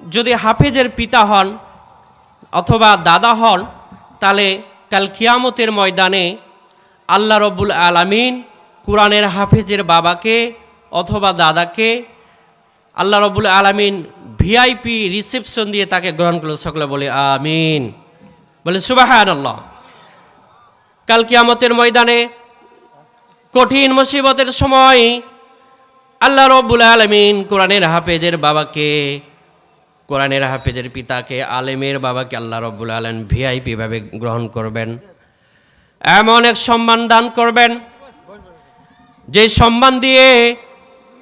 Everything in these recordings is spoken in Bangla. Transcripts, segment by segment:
যদি হাফেজের পিতা হন অথবা দাদা হন, তাহলে কাল কিয়ামতের ময়দানে আল্লাহ রব্বুল আলামিন কোরআনের হাফেজের বাবাকে অথবা দাদাকে আল্লাহ রব্বুল আলামিন ভিআইপি রিসেপশন দিয়ে তাকে গ্রহণ করলো। সকলে বলে আমিন, বলে সুবহানাল্লাহ। কাল কিয়ামতের ময়দানে কঠিন মুসিবতের সময় আল্লাহ রব্বুল আলামিন কোরআনের হাফেজের বাবাকে, কোরআনের হাফেজের পিতাকে, আলেমের বাবাকে আল্লাহ রব্বুল আলামিন ভিআইপি ভাবে গ্রহণ করবেন, এমন এক সম্মান দান করবেন যে সম্মান দিয়ে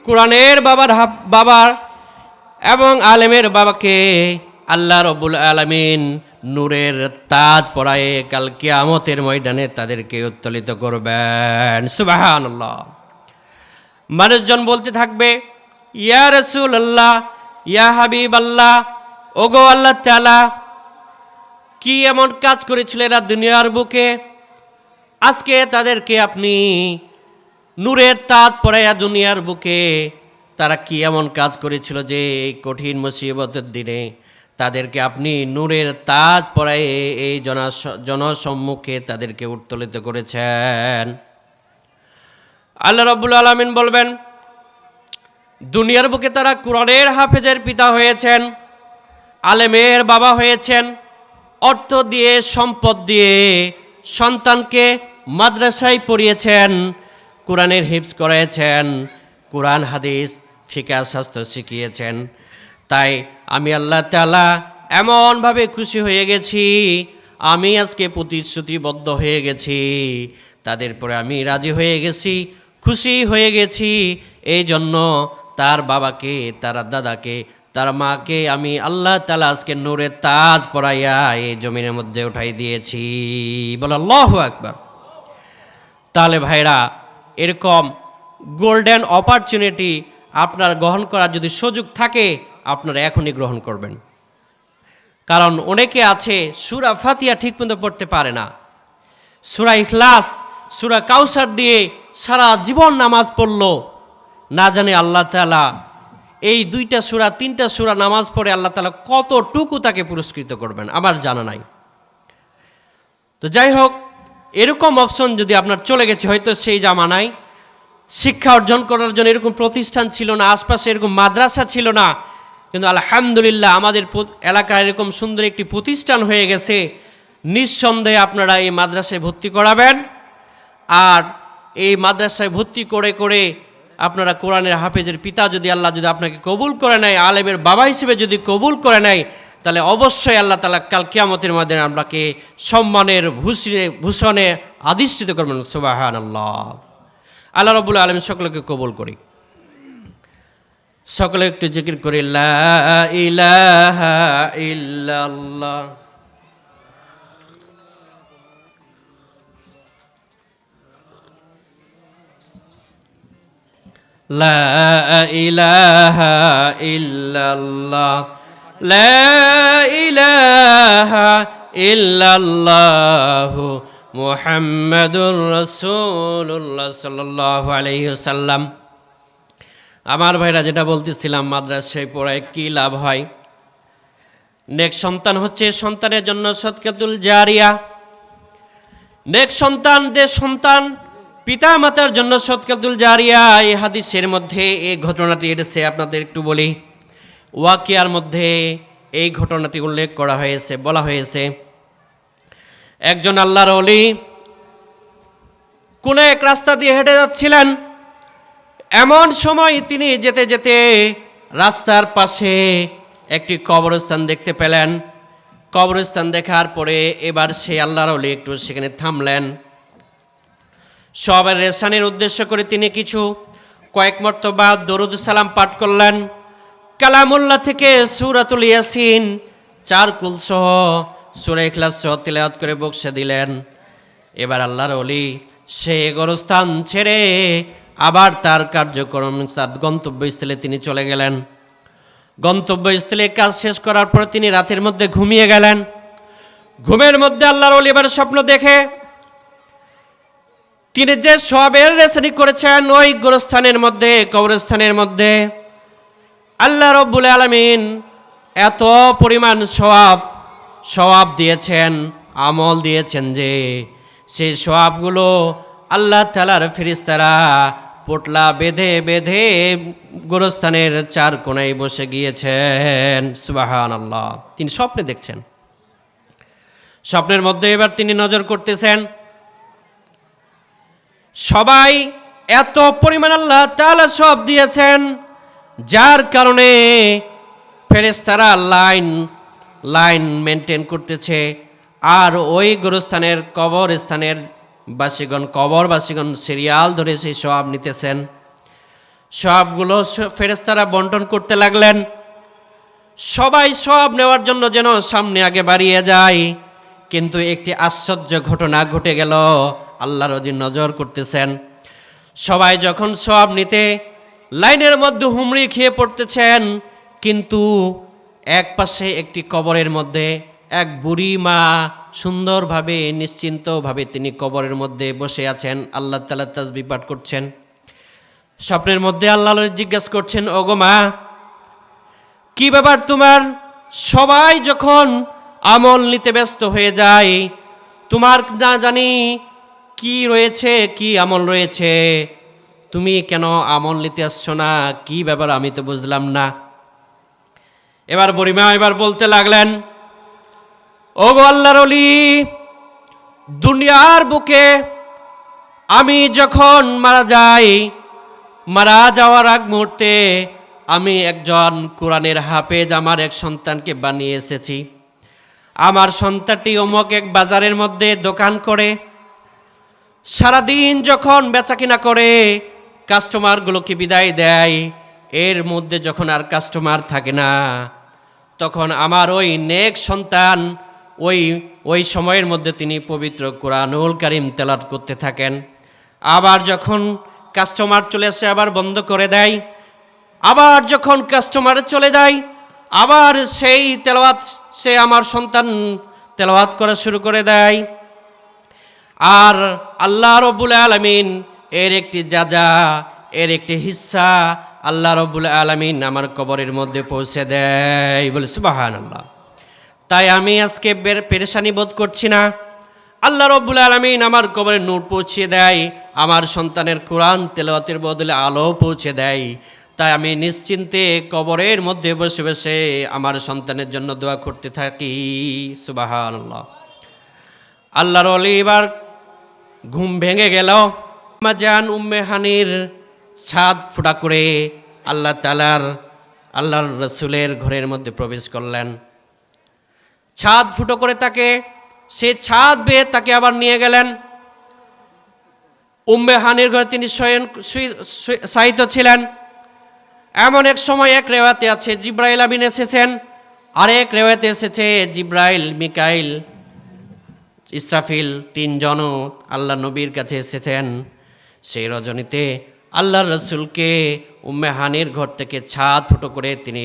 কোরআনের বাবার এবং আলেমের বাবাকে আল্লাহ রব্বুল আলামিন নূরের তাজ পরায়ে কাল কিয়ামতের ময়দানে তাদেরকে উত্তোলিত করবেন। সুবহানাল্লাহ। মানুষজন বলতে থাকবে, ইয়া রাসূলুল্লাহ, ইয়া হাবিবাল্লাহ, ওগো আল্লাহ তাআলা, কি এমন কাজ করেছিল এরা দুনিয়ার বুকে, আজকে তাদেরকে আপনি নূরের তাজ পরাইয়া দুনিয়ার বুকে তারা কি এমন কাজ করেছিল যে এই কঠিন মুসিবতের দিনে তাদেরকে আপনি নূরের তাজ পরায়ে এই জনসম্মুখে তাদেরকে উত্তোলিত করেছেন। আল্লাহ রাব্বুল আলামিন বলবেন, দুনিয়ার বুকে তারা কোরআনের হাফেজের পিতা হয়েছেন, আলেমের বাবা হয়েছেন, অর্থ দিয়ে সম্পদ দিয়ে সন্তানকে মাদ্রাসায় পড়িয়েছেন, কোরআনের হিফজ করাইছেন, কোরআন হাদিস ফিকহ শাস্ত্র শিখিয়েছেন। তাই আমি আল্লাহ তাআলা এমনভাবে খুশি হয়ে গেছি, আমি আজকে প্রতিশ্রুতিবদ্ধ হয়ে গেছি, তাদের পরে আমি রাজি হয়ে গেছি, খুশি হয়ে গেছি। এই জন্য তার বাবাকে, তার দাদাকে, তার মাকে আমি আল্লাহ তাআলা আজকে নূরের তাজ পরাইয়া এই জমিনের মধ্যে উঠাই দিয়েছি। বল আল্লাহু আকবার। তাহলে ভাইরা, এরকম গোল্ডেন অপরচুনিটি আপনার গ্রহণ করার যদি সুযোগ থাকে, আপনারা এখনই গ্রহণ করবেন। কারণ অনেকে আছে সূরা ফাতিহা ঠিকমতো পড়তে পারে না, সূরা ইখলাস, সূরা কাউসার দিয়ে সারা জীবন নামাজ পড়ল, না জানে আল্লাহ তাআলা এই 2টা সূরা 3টা সূরা নামাজ পড়ে আল্লাহ তাআলা কতটুকু তাকে পুরস্কৃত করবেন আমার জানা নাই। তো যাই হোক, এরকম অপশন যদি আপনার চলে গেছে, হয়তো সেই জামানায় শিক্ষা অর্জন করার জন্য এরকম প্রতিষ্ঠান ছিল না, আশপাশে এরকম মাদ্রাসা ছিল না, কিন্তু আলহামদুলিল্লাহ আমাদের এলাকায় এরকম সুন্দর একটি প্রতিষ্ঠান হয়ে গেছে। নিঃসন্দেহে আপনারা এই মাদ্রাসায় ভর্তি করাবেন, আর এই মাদ্রাসায় ভর্তি করে করে আপনারা কোরআনের হাফেজের পিতা যদি আল্লাহ যদি আপনাকে কবুল করে নেয়, আলেমের বাবা হিসেবে যদি কবুল করে নেয়, তাহলে অবশ্যই আল্লাহ তাআলা কাল কিয়ামতের ময়দানে আপনাকে সম্মানের ভূষণে আধিষ্ঠিত করবেন। সুবহানাল্লাহ। আল্লাহ রাব্বুল আলামিন সকলকে কবুল করি। সকলে একটু জিকির করি, লা ইলাহা ইল্লাল্লাহ। লা ইলাহা ইল্লাল্লাহ, লা ইলাহা ইল্লাল্লাহু মুহাম্মাদুর রাসূলুল্লাহ সাল্লাল্লাহু আলাইহি ওয়াসাল্লাম। আমার ভাইরা, যেটা বলতেছিলাম, মাদ্রাসায় পড়ায় কি লাভ হয়? নেক সন্তান হচ্ছে সন্তানের জন্য সদকাতুল জারিয়া। নেক সন্তান, যে সন্তান পিতা মাতার জন্য সদকাতুল জারিয়া। এই হাদিসের মধ্যে এই ঘটনাটি এসেছে, আপনাদের একটু বলি। ওয়াকিয়ার মধ্যে এই ঘটনাটি উল্লেখ করা হয়েছে, বলা হয়েছে, একজন আল্লাহর ওলি কোন এক রাস্তা দিয়ে হেঁটে যাচ্ছিলেন। এমন সময় তিনি যেতে যেতে রাস্তার পাশে একটি কবরস্থান দেখতে পেলেন। কবরস্থান দেখার পরে এবার সে আল্লাহর ওলি একটু সেখানে থামলেন। সবার রেশানের উদ্দেশ্য করে তিনি কয়েক মর্তবা দরুদ সালাম পাঠ করলেন। কালামুল্লাহ থেকে সূরাতুল ইয়াসিন 4 কুল সহ সূরা ইখলাস সহ তিলাওয়াত করে বকশে দিলেন। এবার আল্লাহর ওলি সে গোরস্থান ছেড়ে আবার তার কার্যক্রম, তার গন্তব্যস্থলে তিনি চলে গেলেন। গন্তব্যস্থলে কাজ শেষ করার পর তিনি রাতের মধ্যে ঘুমিয়ে গেলেন। ঘুমের মধ্যে আল্লাহর ওলি এবার স্বপ্ন দেখে তিনি যে সওয়াবের রেশানি করেছেন ওই গোরস্থানের মধ্যে, কবরস্থানের মধ্যে আল্লাহ রাব্বুল আলামিন এত পরিমাণ সওয়াব দিয়েছেন, আমল দিয়েছেন যে সেই সওয়াবগুলো আল্লাহ তাআলার ফেরেশতারা পোটলা বেঁধে বেঁধে গোরস্থানের চার কোণায় বসে গিয়েছেন। সুবহানাল্লাহ। তিনি স্বপ্নে দেখছেন, স্বপ্নের মধ্যে এবার তিনি নজর করতেছেন, সবাই এত পরিমাণ আল্লাহ তাআলা সব দিয়েছেন, যার কারণে ফেরেশতারা লাইন মেনটেন করতেছে। আর ওই গোরস্থানের কবরস্থানের কবরবাসীগণ সিরিয়াল ধরে সেই সওয়াব নিতেছেন। সবগুলো ফেরেশতারা বন্টন করতে লাগলেন। সবাই সওয়াব নেওয়ার জন্য যেন সামনে আগে বাড়িয়ে যায়, কিন্তু একটি আশ্চর্য ঘটনা ঘটে গেল। আল্লাহর ওজি নজর করতেছেন, সবাই যখন সওয়াব নিতে লাইনের মধ্যে হুমড়ি খেয়ে পড়তেছেন, কিন্তু এক পাশে একটি কবরের মধ্যে এক বুড়ি মা সুন্দরভাবে নিশ্চিন্তভাবে তিনি কবরের মধ্যে বসে আছেন, আল্লাহ তাআলা তাসবিহ পাঠ করছেন। স্বপ্নের মধ্যে আল্লাহ জিজ্ঞাসা করছেন, ওগো মা, কি ব্যাপার তোমার? সবাই যখন আমল নিতে ব্যস্ত হয়ে যায়, তোমার না জানি কি রয়েছে, কি আমল রয়েছে, তুমি কেন আমল নিতে আসছো না? কি ব্যাপার আমি তো বুঝলাম না। এবার বুড়িমা এবার বলতে লাগলেন, ওগো আল্লাহর ওলি, দুনিয়ার বুকে আমি যখন মারা যাওয়ার আগ মুহূর্তে আমি একজন কোরআনের হাফেজ আমার এক সন্তানকে বানিয়ে এসেছি। আমার সন্তানটি অমুক এক বাজারের মধ্যে দোকান করে, সারাদিন যখন বেচাকিনা করে কাস্টমারগুলোকে বিদায় দেয়, এর মধ্যে যখন আর কাস্টমার থাকে না, তখন আমার ওই নেক সন্তান ওই সময়ের মধ্যে তিনি পবিত্র কোরআনুল কারীম তেলাওয়াত করতে থাকেন। আবার যখন কাস্টমার চলে আসে আবার বন্ধ করে দেয়, আবার যখন কাস্টমার চলে যায় আবার সেই তেলাওয়াত সে আমার সন্তান তেলাওয়াত করা শুরু করে দেয়। আর আল্লাহ রাব্বুল আলামিন এর একটি যাজা, এর একটি হিস্সা আল্লাহ রাব্বুল আলামিন আমার কবরের মধ্যে পৌঁছে দেয়। বলে সুবহানাল্লাহ। তাই আমি আজকে পেরেশানি বোধ করছি না। আল্লাহ রাব্বুল আলামিন আমার কবরে নূর পৌঁছে দেয়, আমার সন্তানের কোরআন তেলাওয়াতের বদলে আলো পৌঁছে দেয়। তাই আমি নিশ্চিন্তে কবরের মধ্যে বসে বসে আমার সন্তানের জন্য দোয়া করতে থাকি। সুবহানাল্লাহ। আল্লাহর ওলি এবার ঘুম ভেঙে গেল। মা জান উম্মে হানির ছাদ ফুটা করে আল্লাহর রসুলের ঘরের মধ্যে প্রবেশ করলেন। ছাদ ফুটো করে সে ছাদ বেয়ে তাকে আবার নিয়ে গেলেন। উম্মে হানির ঘরে তিনি শায়িত ছিলেন। এমন এক সময় এক রেওয়াতে আছে জিব্রাইল আমিন এসেছেন, আরেক রেওয়াতে এসেছে জিব্রাইল, মিকাইল, ইসরাফিল তিনজনও আল্লাহ নবীর কাছে এসেছেন। সেই রজনীতে আল্লাহর রসুলকে উম্মে হানির ঘর থেকে ছাদ ফুটো করে তিনি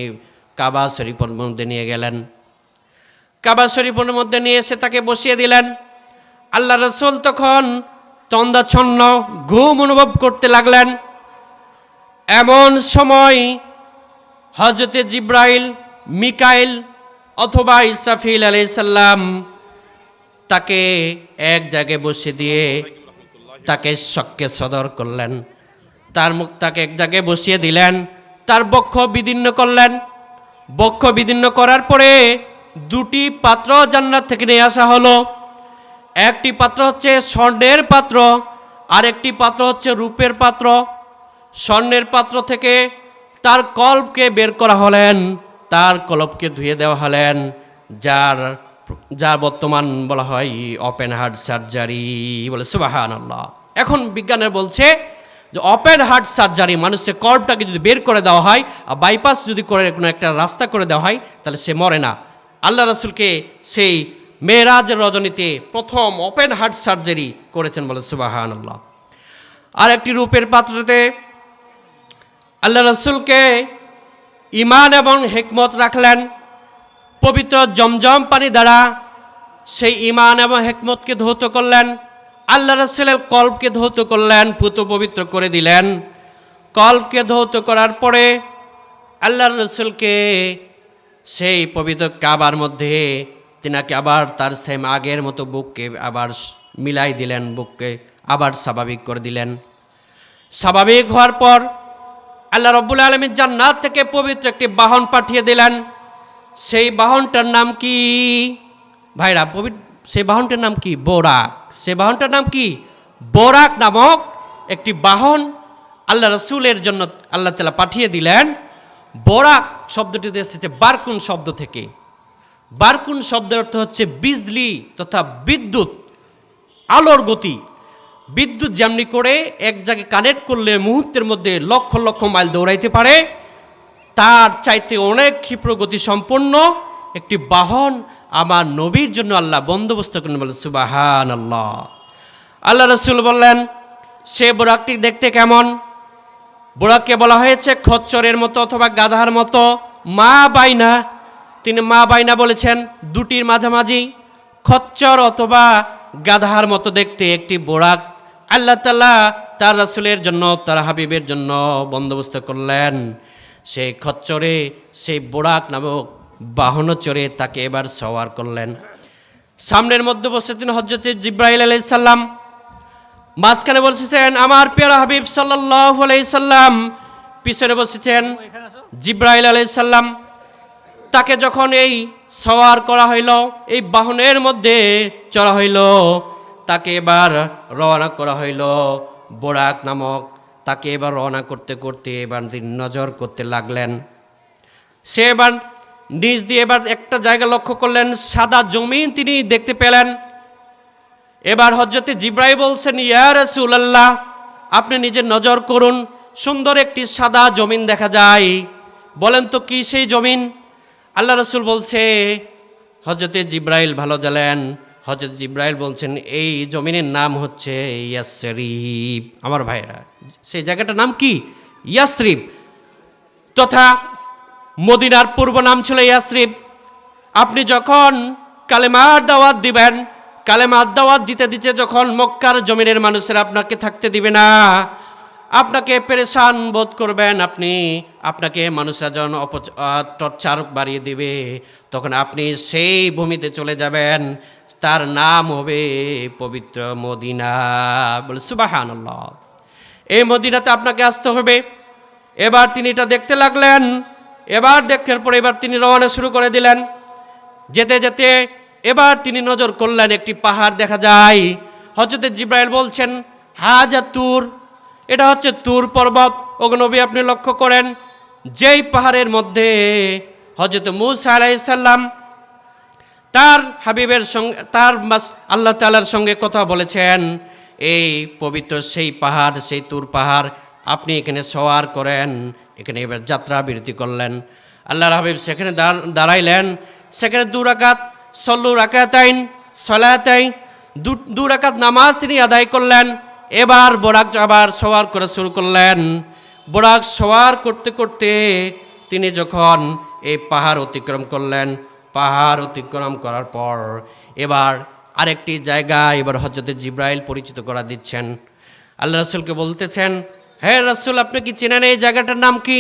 কাবা শরীফের মধ্যে নিয়ে গেলেন। কাবা শরীফের মধ্যে নিয়ে এসে তাকে বসিয়ে দিলেন। আল্লাহ রসুল তখন তন্দাচ্ছন্ন ঘুম অনুভব করতে লাগলেন। এমন সময় হযরতে জিব্রাইল, মিকাইল অথবা ইসরাফিল আলাইহিস সালাম তাকে এক জায়গায় বসিয়ে দিয়ে তাকে শক্কে সদর করলেন। তাকে এক জায়গায় বসিয়ে দিলেন, তার বক্ষ বিদীর্ণ করলেন। বক্ষ বিদীর্ণ করার পরে দুটি পাত্র জান্নাত থেকে নিয়ে আসা হলো। একটি পাত্র হচ্ছে স্বর্ণের পাত্র, আর একটি পাত্র হচ্ছে রূপের পাত্র। স্বর্ণের পাত্র থেকে তার কল্পকে বের করা হলেন, তার কল্পকে ধুয়ে দেওয়া হলেন, যার বর্তমান বলা হয় ওপেন হার্ট সার্জারি। বলে সুবহানাল্লাহ। এখন বিজ্ঞানের বলছে যে ওপেন হার্ট সার্জারি, মানুষের কল্পটাকে যদি বের করে দেওয়া হয় আর বাইপাস যদি করে কোনো একটা রাস্তা করে দেওয়া হয় তাহলে সে মরে না। আল্লাহ রাসূলকে সেই মেরাজের রজনীতে প্রথম ওপেন হার্ট সার্জারি করেছেন। বলে সুবহানাল্লাহ। আর একটি রূপের পাত্রতে আল্লাহ রাসূলকে ঈমান এবং হিকমত রাখলেন। পবিত্র জমজম পানি দ্বারা সেই ঈমান এবং হিকমতকে ধৌত করলেন। আল্লাহ রাসূলের কল্বকে ধৌত করলেন, পুত পবিত্র করে দিলেন। কল্বকে ধৌত করার পরে আল্লাহর রাসূলকে সেই পবিত্র কাবার মধ্যে তিনাকে আবার তার সেম আগের মতো বুককে আবার মিলাই দিলেন, বুককে আবার স্বাভাবিক করে দিলেন। স্বাভাবিক হওয়ার পর আল্লাহ রাব্বুল আলামিন জান্নাত থেকে পবিত্র একটি বাহন পাঠিয়ে দিলেন। সেই বাহনটার নাম কি ভাইরা? সেই বাহনটার নাম কি? বোরাক। সেই বাহনটার নাম কি? বোরাক নামক একটি বাহন আল্লাহ রাসূলের জন্য আল্লাহ তাআলা পাঠিয়ে দিলেন। বোরাক শব্দটিতে এসেছে বারকুন শব্দ থেকে। বারকুন শব্দের অর্থ হচ্ছে বিজলি তথা বিদ্যুৎ, আলোর গতি। বিদ্যুৎ যেমনি করে এক জায়গায় কানেক্ট করলে মুহূর্তের মধ্যে লক্ষ লক্ষ মাইল দৌড়াইতে পারে, তার চাইতে অনেক ক্ষিপ্র গতি সম্পন্ন একটি বাহন আমার নবীর জন্য আল্লাহ বন্দোবস্ত করেন। বলে সুবহানাল্লাহ। আল্লাহ রাসূল বললেন, সে বোরাকটি দেখতে কেমন? বোরাককে বলা হয়েছে খচ্চরের মতো অথবা গাধার মতো। মা বাইনা, তিনি মা বাইনা বলেছেন, দুটির মাঝামাঝি খচ্চর অথবা গাধার মতো দেখতে একটি বোরাক আল্লাহ তাআলা তার রাসূলের জন্য, তার হাবিবের জন্য বন্দোবস্ত করলেন। সেই খচ্চরে, সেই বোরাক নামক বাহন চড়ে তাকে এবার সওয়ার করলেন। সামনের মধ্যে বসেছেন হযরত জিবরাইল আলাইহিস সালাম, মাঝখানে বসেছেন আমার প্রিয় হাবিব সাল্লাল্লাহু আলাইহি সাল্লাম, পিছনে বসেছেন জিবরাইল আলাইহিস সালাম। তাকে যখন এই সওয়ার করা হইল, এই বাহনের মধ্যে চড়া হইল, তাকে এবার রওনা করা হইল বোরাক নামক। তাকে এবার রওনা করতে করতে এবার তিনি নজর করতে লাগলেন। সে এবার নিজ দিয়ে এবার একটা জায়গা লক্ষ্য করলেন, সাদা জমিন তিনি দেখতে পেলেন। এবার হযরতে জিবরাইল বলছেন, ইয়া রাসূলুল্লাহ, আপনি নিজে নজর করুন, সুন্দর একটি সাদা জমিন দেখা যায়, বলেন তো কি সেই জমিন? আল্লাহ রাসূল বলছে, হযরতে জিবরাইল ভালো জানেন। হযরত জিবরাইল বলছেন, এই জমিনের নাম হচ্ছে ইয়াসরিব। আমার ভাইরা, সেই জায়গাটার নাম কি? ইয়াসরিব, তথা মদিনার পূর্ব নাম ছিল ইয়াসরিব। আপনি যখন কালেমার দাওয়াত দিবেন, কালেমার দাওয়াত দিতে দিতে যখন মক্কার জমিনের মানুষেরা আপনাকে থাকতে দিবে না, আপনাকে পেরেশান বোধ করবেন, আপনাকে মানুষরা যখন টর্চার বাড়িয়ে দিবে, তখন আপনি সেই ভূমিতে চলে যাবেন, তার নাম হবে পবিত্র মদিনা। বলে সুবহানাল্লাহ। এই মদিনাতে আপনাকে আসতে হবে। এবার তিনি এটা দেখতে লাগলেন। এবার দেখার পরে এবার তিনি রওনা শুরু করে দিলেন। যেতে যেতে এবার তিনি নজর করলেন, একটি পাহাড় দেখা যায়। হযরত জিবরাইল বলছেন, হাজা তুর, এটা হচ্ছে তুর পর্বত। ওগো নবী, আপনি লক্ষ্য করেন, যেই পাহাড়ের মধ্যে হযরত মূসা আলাইহিস সালাম তার হাবিবের সঙ্গে, তার আল্লাহ তাআলার সঙ্গে কথা বলেছেন, এই পবিত্র সেই পাহাড়, সেই তুর পাহাড় আপনি এখানে সওয়ার করেন। এখানে এবার যাত্রা বিরতি করলেন। আল্লাহর হাবিব সেখানে দাঁড়াইলেন। সেখানে 2 রাকাত সল্লু রাকাতাইন সলাতাই, 2 রাকাত নামাজ তিনি আদায় করলেন। এবার বোরাক আবার সওয়ার করা শুরু করলেন। বোরাক সওয়ার করতে করতে তিনি যখন এই পাহাড় অতিক্রম করলেন, পাহাড় অতিক্রম করার পর এবার আরেকটি জায়গা এবার হযরত জিবরাইল পরিচিত করা দিচ্ছেন। আল্লাহ রাসূলকে বলতেছেন, হে রাসূল, আপনি কি চেনেন এই জায়গাটার নাম কি?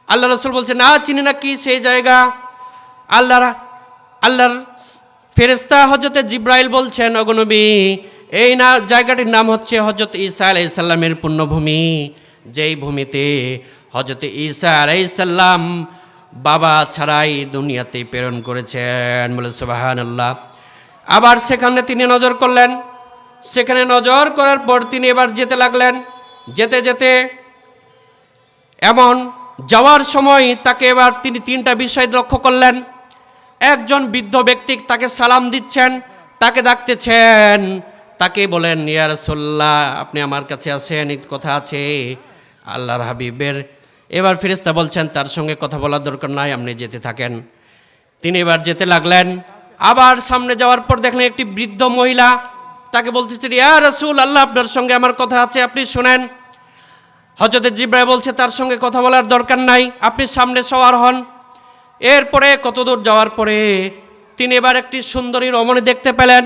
আল্লাহ রাসূল বলছেন, না চিনি না, কি সেই জায়গা? আল্লাহর ফেরেশতা হযরত জিবরাইল বলছেন, ওগো নবী, এই জায়গাটির নাম হচ্ছে হযরত ঈসা আলাইহিস সালামের পুণ্যভূমি, যেই ভূমিতে হযরত ঈসা আলাইহিস সালাম বাবা ছাড়াই দুনিয়াতে প্রেরণ করেছেন। বলে সুবহানাল্লাহ। আবার সেখানে তিনি নজর করলেন। সেখানে নজর করার পর তিনি এবার যেতে লাগলেন। যেতে যেতে এমন যাওয়ার সময় তাকে এবার তিনি 3টা বিষয় লক্ষ্য করলেন। একজন বৃদ্ধ ব্যক্তি তাকে সালাম দিচ্ছেন, তাকে ডাকতেছেন, তাকে বলেন, ইয়া রাসূলুল্লাহ, আপনি আমার কাছে আসেন, কথা আছে আল্লাহর হাবিবের। এবার ফেরেশতা বলছেন, তার সঙ্গে কথা বলার দরকার নাই, আপনি যেতে থাকেন। তিনি এবার যেতে লাগলেন। আবার সামনে যাওয়ার পর দেখলেন একটি বৃদ্ধ মহিলা, তাকে বলতেছেন, ইয়া রাসূল আল্লাহ, আপনার সঙ্গে আমার কথা আছে, আপনি শুনেন। হযরত জিবরাইল বলছে, তার সঙ্গে কথা বলার দরকার নাই, আপনি সামনে সওয়ার হন। এরপরে কতদূর যাওয়ার পরে তিনি এবার একটি সুন্দরী রমণী দেখতে পেলেন।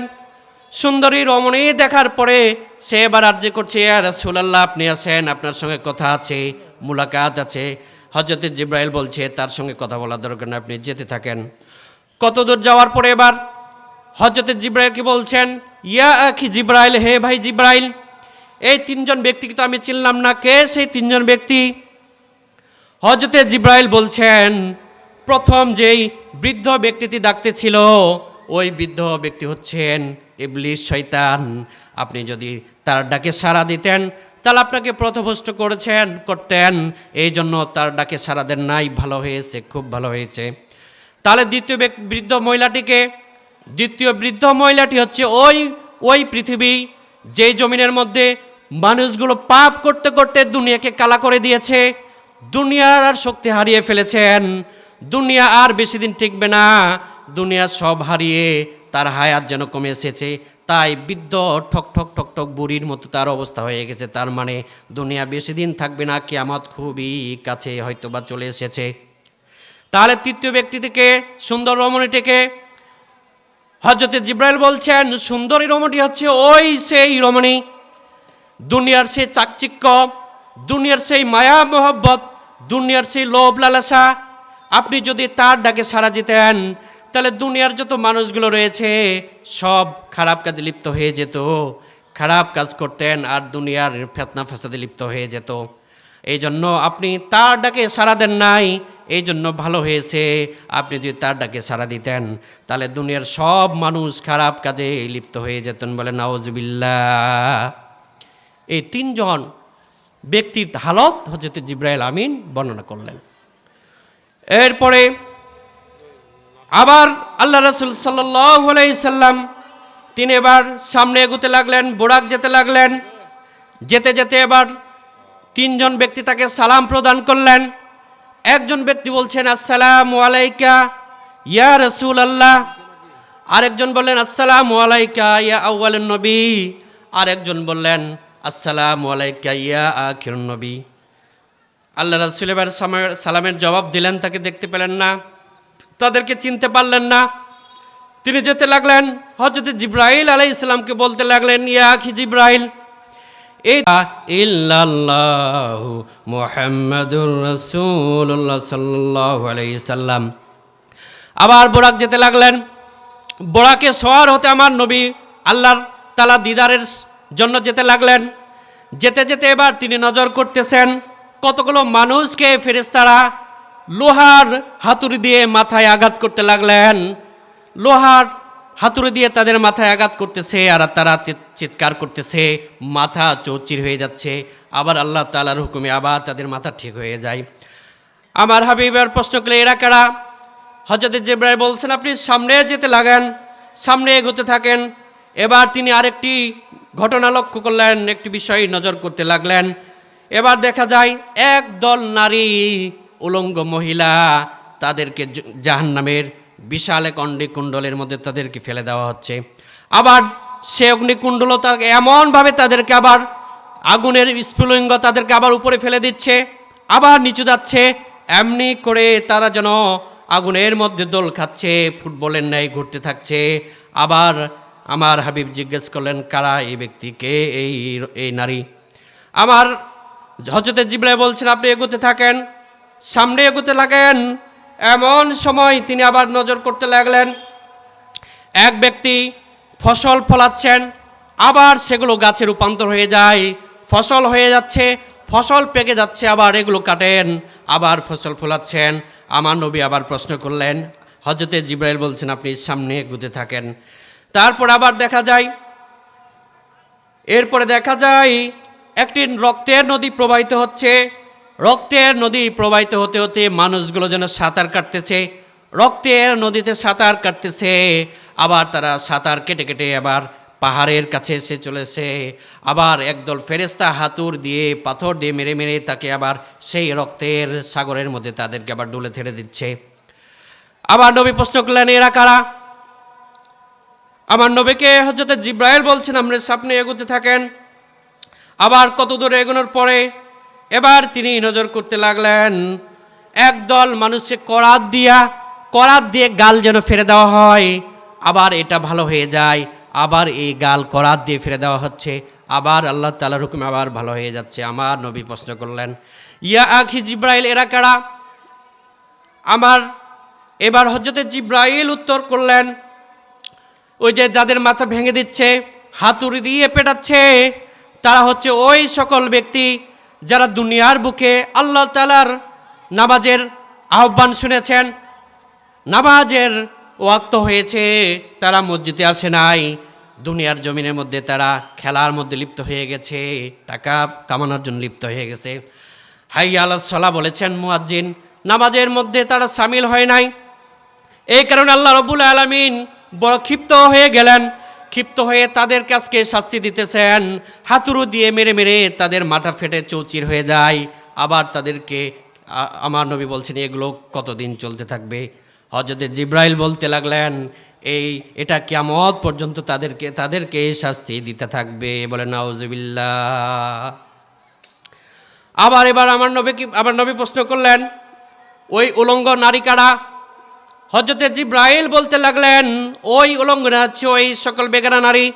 সুন্দরী রমণী দেখার পরে সে এবার আরজি করছে, ইয়া রাসূলুল্লাহ, আপনি আছেন, আপনার সঙ্গে কথা আছে, মুলাকাত আছে। হযরত জিবরাইল বলছে তার সঙ্গে কথা বলার দরকার না, আপনি যেতে থাকেন। কত দূর যাওয়ার পরে এবার হযরত জিবরাইলকে বলছেন, ইয়া আখি জিবরাইল, হে ভাই জিবরাইল, এই তিনজন ব্যক্তিকে তো আমি চিনলাম না, কে সেই তিনজন ব্যক্তি? হযরত জিবরাইল বলছেন, প্রথম যেই বৃদ্ধ ব্যক্তিটি ডাকতেছিল ওই বৃদ্ধ ব্যক্তি হচ্ছেন ইবলিস, শয়তান। আপনি যদি তার ডাকে সাড়া দিতেন তাহলে আপনাকে পথভ্রষ্ট করতেন, এই জন্য তার ডাকে সাড়া দেন নাই। ভালো হয়েছে, খুব ভালো হয়েছে। তাহলে দ্বিতীয় বৃদ্ধ মহিলাটি হচ্ছে ওই পৃথিবী, যেই জমিনের মধ্যে মানুষগুলো পাপ করতে করতে দুনিয়াকে কালা করে দিয়েছে, দুনিয়ার আর শক্তি হারিয়ে ফেলেছেন, দুনিয়া আর বেশি দিন টিকবে না, দুনিয়া সব হারিয়ে তার হায়াত যেন কমে এসেছে। তাই বৃদ্ধ ঠক ঠক ঠক ঠক বুড়ির মতো তার অবস্থা হয়ে গেছে। তার মানে দুনিয়া বেশি দিন থাকবে না, কিয়ামত খুবই কাছে হয়তো বা চলে এসেছে। তাহলে তৃতীয় ব্যক্তি থেকে সুন্দর রমণীটিকে হযরত জিবরাইল বলছেন, সুন্দরী রমণী হচ্ছে ওই সেই রমণী, দুনিয়ার সেই চাকচিক্য, দুনিয়ার সেই মায়া মোহব্বত, দুনিয়ার সেই লোভ লালসা, আপনি যদি তার ডাকে সাড়া দিতেন তাহলে দুনিয়ার যত মানুষগুলো রয়েছে সব খারাপ কাজে লিপ্ত হয়ে যেত, খারাপ কাজ করতেন আর দুনিয়ার ফিতনা ফাসাদে লিপ্ত হয়ে যেত। এই জন্য আপনি তার ডাকে সাড়া দেন নাই, এই জন্য ভালো হয়েছে। আপনি যদি তার ডাকে সাড়া দিতেন তাহলে দুনিয়ার সব মানুষ খারাপ কাজে লিপ্ত হয়ে যেতেন। বলে নাউজুবিল্লাহ। এই তিনজন ব্যক্তির হালত হযরত জিবরাইল আমিন বর্ণনা করলেন। এরপরে আবার আল্লাহ রাসূল সাল্লাল্লাহু আলাইহি সাল্লাম তিনি এবার সামনে এগোতে লাগলেন, বোরাক যেতে লাগলেন। যেতে যেতে এবার তিনজন ব্যক্তি তাকে সালাম প্রদান করলেন। একজন ব্যক্তি বলছেন, আসসালামু আলাইকা ইয়া রাসূলুল্লাহ। আরেকজন বললেন, আসসালামু আলাইকা ইয়া আউয়ালুন নবী। আরেকজন বললেন, আসসালামু আলাইকা ইয়া আখিরুন নবী। আল্লাহ রাসূল এবার সালামের জবাব দিলেন, তাকে দেখতে পেলেন না, তাদেরকে চিনতে পারলেন না। তিনি যেতে লাগলেন, হযরত জিবরাইল আলাইহিস সালামকে বলতে লাগলেন, ইয়া আখি জিবরাইল, ইল্লাল্লাহু মুহাম্মাদুর রাসূলুল্লাহ সাল্লাল্লাহু আলাইহি সাল্লাম। আবার বোরাক যেতে লাগলেন। বোরাকে সওয়ার হতে আমার নবী আল্লাহর তাআলা দিদারের জন্য যেতে লাগলেন। যেতে যেতে এবার তিনি নজর করতেছেন কতগুলো মানুষকে ফেরেশতারা লোহার হাতুড়ি দিয়ে মাথায় আঘাত করতে লাগলেন। লোহার হাতুড়ি দিয়ে তাদের মাথায় আঘাত করতেছে আর তারা চিৎকার করতেছে, মাথা চৌচির হয়ে যাচ্ছে। আবার আল্লাহ তাআলার হুকুমে আবার তাদের মাথা ঠিক হয়ে যায়। আমার হাবিবের প্রশ্ন করলে, এরা কারা? হযরত জিবরাইল বলছেন, আপনি সামনে যেতে লাগেন, সামনে এগোতে থাকেন। এবার তিনি আরেকটি ঘটনা লক্ষ্য করলেন, একটি বিষয় নজর করতে লাগলেন। এবার দেখা যায় একদল নারী, উলঙ্গ মহিলা, তাদেরকে জাহান্নামের বিশাল এক অগ্নিকুণ্ডলের মধ্যে তাদেরকে ফেলে দেওয়া হচ্ছে। আবার সে অগ্নিকুণ্ডল তাকে এমনভাবে তাদেরকে আবার আগুনের স্ফুলিঙ্গ তাদেরকে আবার উপরে ফেলে দিচ্ছে, আবার নিচু যাচ্ছে। এমনি করে তারা যেন আগুনের মধ্যে দোল খাচ্ছে, ফুটবলের ন্যায় ঘুরতে থাকছে। আবার আমার হাবিব জিজ্ঞেস করলেন, কারা এই ব্যক্তিকে, এই নারী? আমার হযরত জিবরাইল বলছেন, আপনি এগোতে থাকেন, সামনে এগোতে লাগেন। এমন সময় তিনি আবার নজর করতে লাগলেন, এক ব্যক্তি ফসল ফলাচ্ছেন, আবার সেগুলো গাছে রূপান্তর হয়ে যায়, ফসল হয়ে যাচ্ছে, ফসল পেকে যাচ্ছে, আবার এগুলো কাটেন, আবার ফসল ফলাচ্ছেন। আমার নবী আবার প্রশ্ন করলেন, হযরত জিবরাইল বলছেন, আপনি সামনে এগোতে থাকেন। তারপর আবার এরপরে দেখা যায় একটি রক্তের নদী প্রবাহিত হচ্ছে। রক্তের নদী প্রবাহিত হতে হতে মানুষগুলো যেন সাঁতার কাটতেছে, রক্তের নদীতে সাঁতার কাটতেছে। আবার তারা সাঁতার কেটে কেটে আবার পাহাড়ের কাছে এসে চলেছে। আবার একদল ফেরেশতা হাতুড় দিয়ে পাথর দিয়ে মেরে মেরে তাকে আবার সেই রক্তের সাগরের মধ্যে তাদেরকে আবার ডুলে ছেড়ে দিচ্ছে। আবার নবী প্রশ্ন করলেন, এরা কারা? আমার নবীকে হযরত জিবরাইল বলছেন, আমরা সামনে এগোতে থাকেন। আবার কত দূর এগোনোর পরে এবার তিনি নজর করতে লাগলেন, একদল মানুষকে করাত দিয়ে গাল যেন ফেলে দেওয়া হয়, আবার এটা ভালো হয়ে যায়, আবার এই গাল করাত দিয়ে ফেলে দেওয়া হচ্ছে, আবার আল্লাহ তাআলার হুকুমে আবার ভালো হয়ে যাচ্ছে। আমার নবী প্রশ্ন করলেন, ইয়া আখি জিব্রাইল, এরা কারা? আমার এবার হযরতে জিব্রাইল উত্তর করলেন, ওই যে যাদের মাথা ভেঙে দিচ্ছে, হাতুড়ি দিয়ে পেটাচ্ছে, তারা হচ্ছে ওই সকল ব্যক্তি যারা দুনিয়ার বুকে আল্লাহ তাআলার নামাজের আহ্বান শুনেছেন, নামাজের ওয়াক্ত হয়েছে, তারা মসজিদে আসে নাই, দুনিয়ার জমিনের মধ্যে তারা খেলার মধ্যে লিপ্ত হয়ে গেছে, টাকা কামানোর জন্য লিপ্ত হয়ে গেছে। হাইয়া আলাস সালাহ বলেছেন মুয়াজ্জিন, নামাজের মধ্যে তারা সামিল হয় নাই। এই কারণে আল্লাহ রাব্বুল আলামিন বড় ক্ষিপ্ত হয়ে গেলেন, ক্ষিপ্ত হয়ে তাদের কাছকে শাস্তি দিতেছেন, হাতুড়ি দিয়ে মেরে মেরে তাদের মাথা ফেটে চৌচির হয়ে যায়। আবার তাদেরকে আমার নবী বলছেন এগুলো কতদিন চলতে থাকবে? হযরতে জিব্রাইল বলতে লাগলেন, এটা কিয়ামত পর্যন্ত তাদেরকে শাস্তি দিতে থাকবে। বলে নাউজুবিল্লাহ। এবার আমার নবী প্রশ্ন করলেন, ওই উলঙ্গ নারী কারা? হযরতে জিব্রাইল বলতে লাগলেন, ওই উলঙ্গ হচ্ছে ওই সকল বেগানা নারী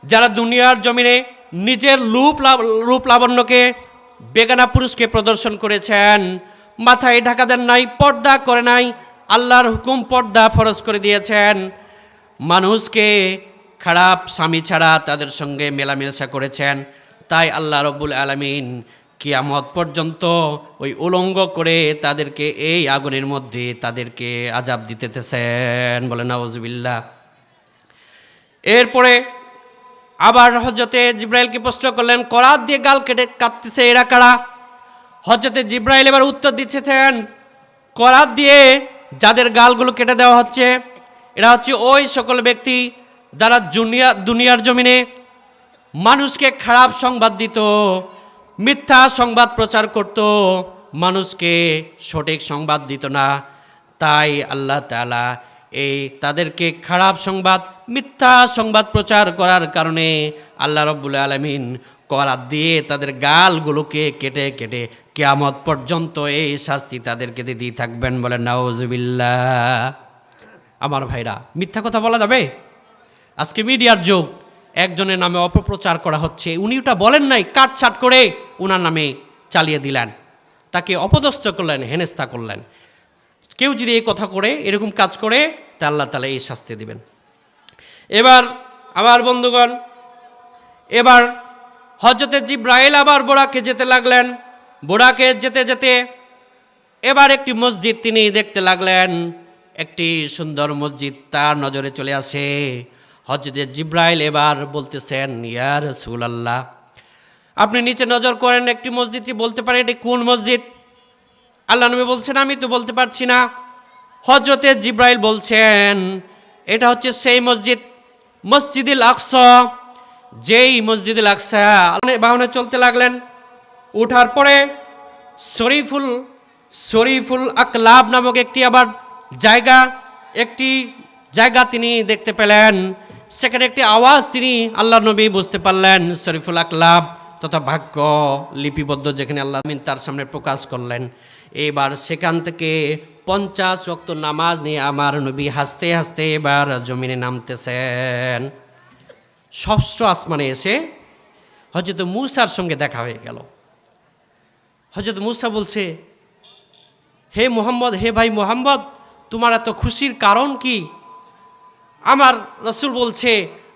যারা দুনিয়ার জমিনে নিজের রূপ লাবণ্যকে বেগানা পুরুষকে প্রদর্শন করেছেন, মাথায় ঢাকা দেন নাই, পর্দা করে নাই, আল্লাহর হুকুম পর্দা ফরজ করে দিয়েছেন, মানুষকে খারাপ স্বামী ছাড়া তাদের সঙ্গে মেলামেশা করেছেন। তাই আল্লাহ রাব্বুল আলামিন কিয়ামত পর্যন্ত ওই উলঙ্গ করে তাদেরকে এই আগুনের মধ্যে তাদেরকে আযাব দিতেছেন। বলে নাউজুবিল্লাহ। এরপরে আবার হযরতে জিব্রাইলকে প্রশ্ন করলেন, করাত দিয়ে গাল কেটে কাটতেছে এরা কারা? হযরতে জিব্রাইল এবার উত্তর দিচ্ছেন, করাত দিয়ে যাদের গালগুলো কেটে দেওয়া হচ্ছে এরা হচ্ছে ওই সকল ব্যক্তি যারা দুনিয়ার জমিনে মানুষকে খারাপ সংবাদ দিত, মিথ্যা সংবাদ প্রচার করত, মানুষকে সঠিক সংবাদ দিত না। তাই আল্লাহ তাআলা তাদেরকে খারাপ সংবাদ, মিথ্যা সংবাদ প্রচার করার কারণে আল্লাহ রাব্বুল আলামিন করাত দিয়ে তাদের গালগুলোকে কেটে কেটে কিয়ামত পর্যন্ত এই শাস্তি তাদেরকে দিয়ে থাকবেন। বলে নাউজুবিল্লাহ। আমার ভাইরা, মিথ্যা কথা বলা যাবে? আজকে মিডিয়ার যুগ, একজনের নামে অপপ্রচার করা হচ্ছে, উনি ওটা বলেন নাই, কাটছাট করে উনার নামে চালিয়ে দিলেন, তাকে অপদস্থ করলেন, হেনস্থা করলেন। কেউ যদি এই কথা করে, এরকম কাজ করে, তা আল্লাহ তাআলা এই শাস্তি দিবেন। এবার আমার বন্ধুগণ, এবার হযরতে জিব্রাইল আবার বোরাকে যেতে লাগলেন। বোরাকে যেতে যেতে এবার একটি মসজিদ তিনি দেখতে লাগলেন, একটি সুন্দর মসজিদ তার নজরে চলে আসে। হযরতে জিব্রাইল এবার বলতেছেন, ইয়া রাসূলুল্লাহ, আপনি নিচে নজর করেন, একটি মসজিদটি বলতে পারেন এটি কোন মসজিদ? আল্লাহ নবী বলছেন, আমি তো বলতে পারছি না। হযরতে জিব্রাইল বলছেন, এটা হচ্ছে সেই মসজিদ, মসজিদুল আকসা। যেই মসজিদুল আকসা বাহনে চলতে লাগলেন, উঠার পরে শরীফুল আকলাব নামক একটি জায়গা তিনি দেখতে পেলেন। সেখানে একটি আওয়াজ তিনি আল্লাহ নবী বুঝতে পারলেন, শরীফুল আকলাব তথা ভাগ্য লিপিবদ্ধ, যেখানে আল্লাহ তার সামনে প্রকাশ করলেন। এবার সেখান থেকে 50 ওয়াক্ত নামাজ নিয়ে আমার নবী হাসতে হাসতে এবার জমিনে নামতেছেন। ষষ্ঠ আসমানে এসে হযরত মূসার সঙ্গে দেখা হয়ে গেল। হযরত মূসা বলছে, হে মুহাম্মদ, হে ভাই মুহাম্মদ, তোমার এত খুশির কারণ কি? আমার রাসূল বলছে,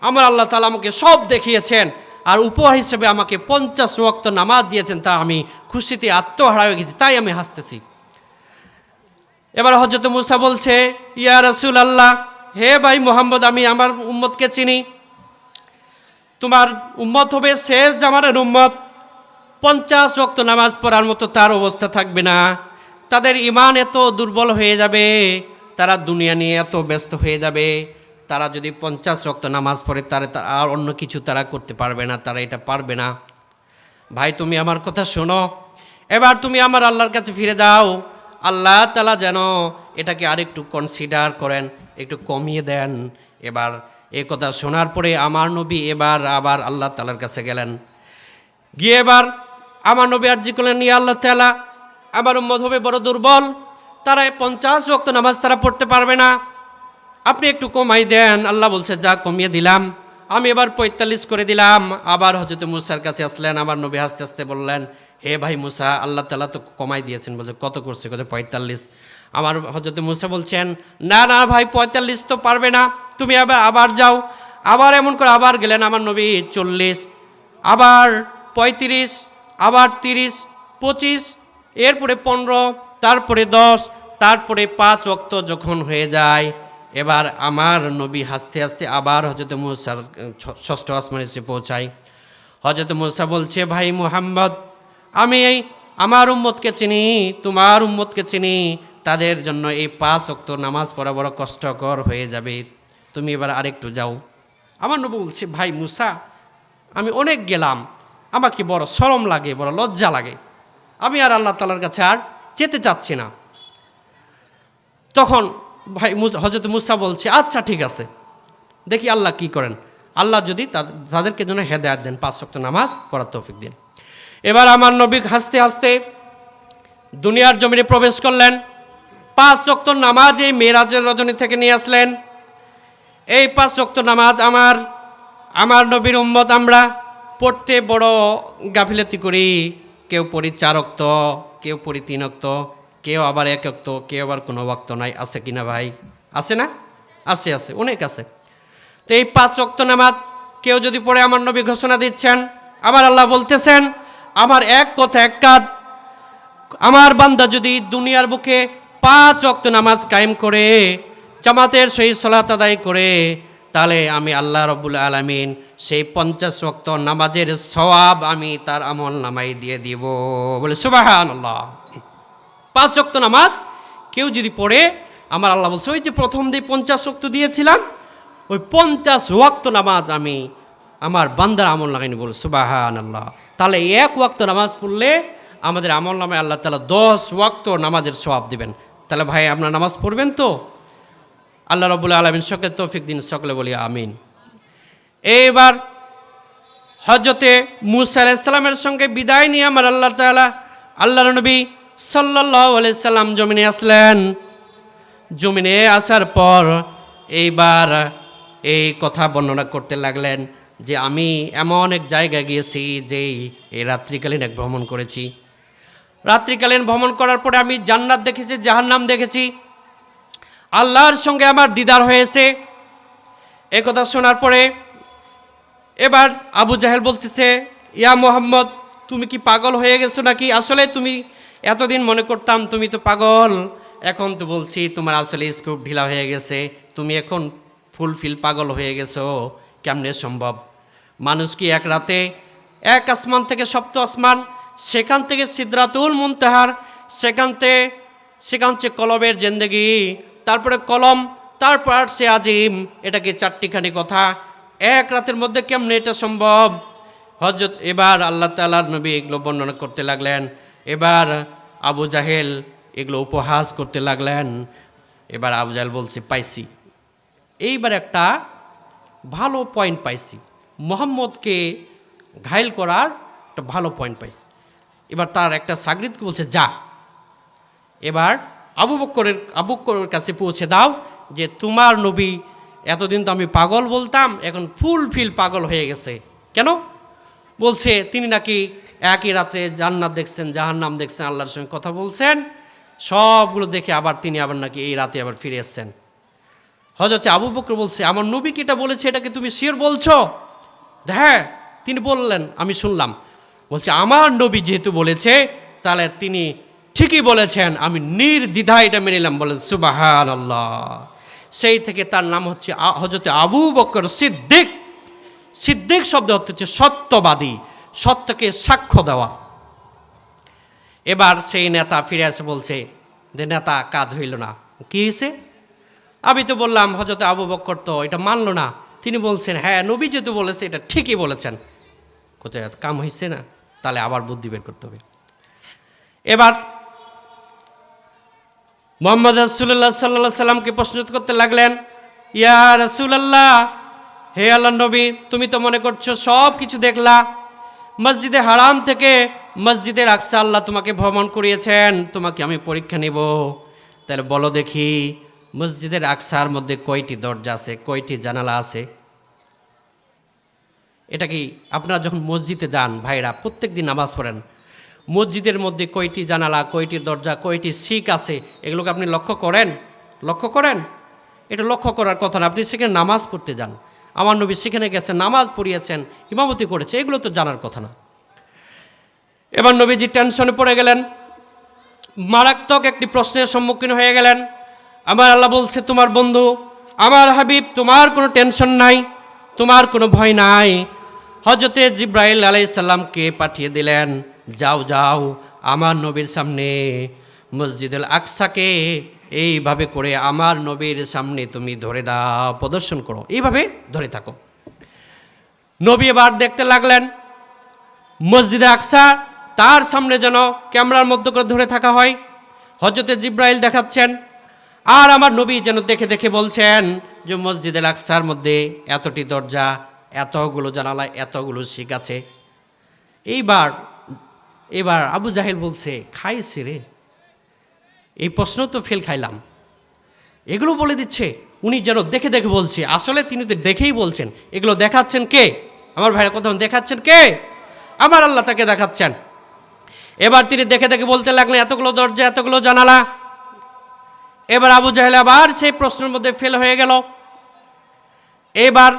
আমার আল্লাহ তাআলা আমাকে সব দেখিয়েছেন, আর উপহার হিসেবে আমাকে 50 ওয়াক্ত নামাজ দিয়েছেন, তা আমি খুশিতে আত্মহারা হয়ে গেছি, তাই আমি হাসতেছি। এবার হযরত মূসা বলছে, ইয়া রাসূলুল্লাহ, হে ভাই মুহাম্মদ, আমি আমার উম্মতকে চিনি, তোমার উম্মত হবে শেষ জামানের উম্মত। 50 ওয়াক্ত নামাজ পড়ার মতো তার অবস্থা থাকবে না, তাদের ঈমান এত দুর্বল হয়ে যাবে, তারা দুনিয়া নিয়ে এত ব্যস্ত হয়ে যাবে, তারা যদি 50 ওয়াক্ত নামাজ পড়ে তারা আর অন্য কিছু তারা করতে পারবে না, তারা এটা পারবে না। ভাই তুমি আমার কথা শোনো, এবার তুমি আমার আল্লাহর কাছে ফিরে যাও, আল্লাহ তাআলা যেন এটাকে আরেকটু কনসিডার করেন, একটু কমিয়ে দেন। এবার এই কথা শোনার পরে আমার নবী আবার আল্লাহ তাআলার কাছে গেলেন। গিয়ে এবার আমার নবী আরজি করলেন, ইয়া আল্লাহ তাআলা, আমার উম্মত হবে বড় দুর্বল, তারা 50 ওয়াক্ত নামাজ তারা পড়তে পারবে না, আপনি একটু কমাই দেন। আল্লাহ বলছে, যা কমিয়ে দিলাম। আমি এবার 45 করে দিলাম। আবার হযরত মূসার কাছে আসলেন, আমার নবী হাসতে হাসতে বললেন, হে ভাই মুসা, আল্লাহ তাআলা তো কমাই দিয়েছেন। বলছে কত করছে? কত 45। আমার হযরত মুসা বলছেন, না না ভাই 45 তো পারবে না, তুমি আবার যাও। আবার এমন করে আবার গেলেন আমার নবী 40, আবার 35, আবার 30, 25, এরপরে 15, তারপরে 10, তারপরে 5 ওয়াক্ত যখন হয়ে যায়, এবার আমার নবী হাসতে হাসতে আবার হযরত মুসার ষষ্ঠ আসমানে এসে পৌঁছায়। হযরত মুসা বলছে, ভাই মুহাম্মদ, আমি আমার উম্মতকে চিনি, তোমার উম্মতকে চিনি, তাদের জন্য এই 5 ওয়াক্ত নামাজ পড়া বড় কষ্টকর হয়ে যাবে, তুমি এবার আরেকটু যাও। আমার নবী বলছে, ভাই মুসা, আমি অনেক গেলাম, আমাকে বড় শরম লাগে, বড় লজ্জা লাগে, আমি আর আল্লাহ তাআলার কাছে আর যেতে চাচ্ছি না। তখন ভাই হযরত মুসা বলছে, আচ্ছা ঠিক আছে, দেখি আল্লাহ কি করেন, আল্লাহ যদি তাদেরকে জন্য হেদায়েত দেন, 5 ওয়াক্ত নামাজ পড়ার তৌফিক দেন। এবার আমার নবী হাসতে হাসতে দুনিয়ার জমিনে প্রবেশ করলেন। 5 ওয়াক্ত নামাজ এই মেরাজের রজনী থেকে নিয়ে আসলেন। এই 5 ওয়াক্ত নামাজ আমার নবীর উম্মত আমরা পড়তে বড় গাফিলতি করি। কেউ পড়ি 4 ওয়াক্ত, কেউ পড়ি 3 ওয়াক্ত, কেউ আবার 1 ওয়াক্ত, কেউ আবার কোনো ওয়াক্ত নাই। আছে কিনা ভাই? আছে না? আছে, অনেক আছে। তো এই 5 ওয়াক্ত নামাজ কেউ যদি পড়ে, আমার নবী ঘোষণা দিচ্ছেন, আমার আল্লাহ বলতেছেন, আমার এক কথা এক কাজ, আমার বান্দা যদি দুনিয়ার বুকে 5 ওয়াক্ত নামাজ কায়েম করে, জামাতের সহিত সালাত আদায় করে, তাহলে আমি আল্লাহ রাব্বুল আলামিন সেই 50 ওয়াক্ত নামাজের সওয়াব আমি তার আমল নামায় দিয়ে দিব। বলে সুবহানাল্লাহ। 5 ওয়াক্ত নামাজ কেউ যদি পড়ে, আমার আল্লাহ বলছে, ওই যে প্রথম দিয়ে 50 ওয়াক্ত দিয়েছিলাম, ওই 50 ওয়াক্ত নামাজ আমি আমার বান্দার আমল নামায় নিব। সুবহানাল্লাহ। তাহলে 1 ওয়াক্ত নামাজ পড়লে আমাদের আমল নামায় আল্লাহ তাআলা 10 ওয়াক্ত নামাজের সওয়াব দিবেন। তাহলে ভাই আপনারা নামাজ পড়বেন তো? আল্লাহ রাব্বুল আলামিন সকলে তৌফিক দিন, সকলে বলি আমিন। এইবার হযরতে মূসা আলাইহিস সালামের সঙ্গে বিদায় নিয়ে আমার আল্লাহ তাআলা, আল্লাহর নবী সাল্লাল্লাহু আলাইহি সাল্লাম জমিনে আসলেন। জমিনে আসার পর এইবার এই কথা বর্ণনা করতে লাগলেন যে আমি এমন এক জায়গায় গিয়েছি যে এই রাত্রিকালীন এক ভ্রমণ করেছি। রাত্রিকালীন ভ্রমণ করার পরে আমি জান্নাত দেখেছি, জাহান্নাম দেখেছি, আল্লাহর সঙ্গে আমার দিদার হয়েছে। এই কথা শোনার পরে এবার আবু জাহেল বলতেছে, ইয়া মুহাম্মদ, তুমি কি পাগল হয়ে গেছো নাকি? আসলে তুমি এতদিন মনে করতাম তুমি তো পাগল, এখন তো বলছি তোমার আসলে স্ক্রুপ ঢিলা হয়ে গেছে, তুমি এখন ফুলফিল পাগল হয়ে গেছো, কেমনে সম্ভব? মানুষ কি এক রাতে এক আসমান থেকে 7 আসমান, সেখান থেকে সিদরাতুল মুনতাহার, সেখান থেকে কলবের জিন্দেগি, তারপরে কলম, তারপর সে আজিম, এটাকে 4টিখানি কথা, এক রাতের মধ্যে কেমনে এটা সম্ভব? হযরত এবার আল্লাহ তাআলার নবী এগুলো বর্ণনা করতে লাগলেন। এবার আবু জাহেল এগুলো উপহাস করতে লাগলেন। এবার আবু জাহেল বলছে, পাইছি, এইবার একটা ভালো পয়েন্ট পাইছি, মুহাম্মদকে ঘায়েল করার একটা ভালো পয়েন্ট পাইছি। এবার তার একটা সাগরিদকে বলছে, যা এবার আবু বকরের কাছে পৌঁছে দাও যে তোমার নবী এতদিন তো আমি পাগল বলতাম, এখন ফুলফিল পাগল হয়ে গেছে। কেন? বলছে তিনি নাকি একই রাত্রে জান্নাত দেখছেন, জাহান্নাম দেখছেন, আল্লাহর সঙ্গে কথা বলছেন, সবগুলো দেখে আবার তিনি আবার নাকি এই রাতে আবার ফিরে এসছেন। হযরত আবু বকর বলছে, আমার নবী কি এটা বলেছে, এটাকে তুমি শিওর বলছো? হ্যাঁ, তিনি বললেন, আমি শুনলাম। বলছে, আমার নবী যেহেতু বলেছে তাহলে তিনি ঠিকই বলেছেন, আমি নির্দ্বিধায় এটা মেনে নিলাম। বলে সুবহানাল্লাহ। সেই থেকে তার নাম হচ্ছে হযরত আবু বকর সিদ্দিক। সিদ্দিক শব্দ হচ্ছে সত্যবাদী, সত্যকে সাক্ষ্য দেওয়া। এবার সেই নেতা ফিরে এসে বলছে যে, নেতা, কাজ হইল না। কি হয়েছে? আমি তো বললাম, হযরত আবু বকর তো এটা মানলো না। তিনি বলছেন, হ্যাঁ, নবী যেহেতু বলেছে এটা ঠিকই বলেছেন। কোথায় কাম হয়েছে না? তাহলে আবার বুদ্ধি বের করতে হবে। এবার মুহাম্মদ রাসূলুল্লাহ সাল্লাল্লাহু আলাইহি সাল্লামকে প্রশ্ন করতে লাগলেন, ইয়া রাসূলুল্লাহ, হে আল্লাহর নবী, তুমি তো মনে করছো সব কিছু দেখলা, মসজিদে হারাম থেকে মসজিদের আকসা আল্লাহ তোমাকে ভ্রমণ করিয়েছেন, তোমাকে আমি পরীক্ষা নেব। তাহলে বলো দেখি, মসজিদের আকসার মধ্যে কয়টি দরজা আছে, কয়টি জানালা আছে? এটা কি আপনারা যখন মসজিদে যান, ভাইরা প্রত্যেক দিন নামাজ পড়েন, মসজিদের মধ্যে কয়টি জানালা, কয়টি দরজা, কয়টি শিক আছে, এগুলোকে আপনি লক্ষ্য করেন? লক্ষ্য করেন? এটা লক্ষ্য করার কথা না। আপনি সেখানে নামাজ পড়তে যান, আমার নবী সেখানে গেছেন, নামাজ পড়িয়েছেন, ইমামতি করেছে, এগুলো তো জানার কথা না। এবার নবীজি টেনশনে পড়ে গেলেন, মারাত্মক একটি প্রশ্নের সম্মুখীন হয়ে গেলেন। আমার আল্লাহ বলছে, তোমার বন্ধু আমার হাবিব, তোমার কোনো টেনশন নাই, তোমার কোনো ভয় নাই। হজরতে জিব্রাইল আলাইহিস সালামকে পাঠিয়ে দিলেন, যাও যাও আমার নবীর সামনে মসজিদুল আকসাকে এইভাবে করে আমার নবীর সামনে তুমি ধরে দাও, প্রদর্শন করো, এইভাবে ধরে থাকো। নবী এবার দেখতে লাগলেন মসজিদে আকসা তার সামনে যেন ক্যামেরার মধ্যে করে ধরে থাকা হয়। হজরতে জিব্রাইল দেখাচ্ছেন, আর আমার নবী যেন দেখে দেখে বলছেন যে মসজিদে আকসার মধ্যে এতটি দরজা, এতগুলো জানালা, এতগুলো শিক আছে। এবার আবু জাহেল বলছে, খাইছে রে, এই প্রশ্ন তো ফেল খাইলাম, এগুলো বলে দিচ্ছে। উনি যেন দেখে দেখে বলছে, আসলে তিনি তো দেখেই বলছেন। এগুলো দেখাচ্ছেন কে? আমার ভাইয়ের কথা দেখাচ্ছেন কে? আমার আল্লাহ তাকে দেখাচ্ছেন। এবার তিনি দেখে দেখে বলতে লাগলেন, এতগুলো দরজা, এতগুলো জানালা। এবার আবু জাহেল আবার সেই প্রশ্নের মধ্যে ফেল হয়ে গেল। এবার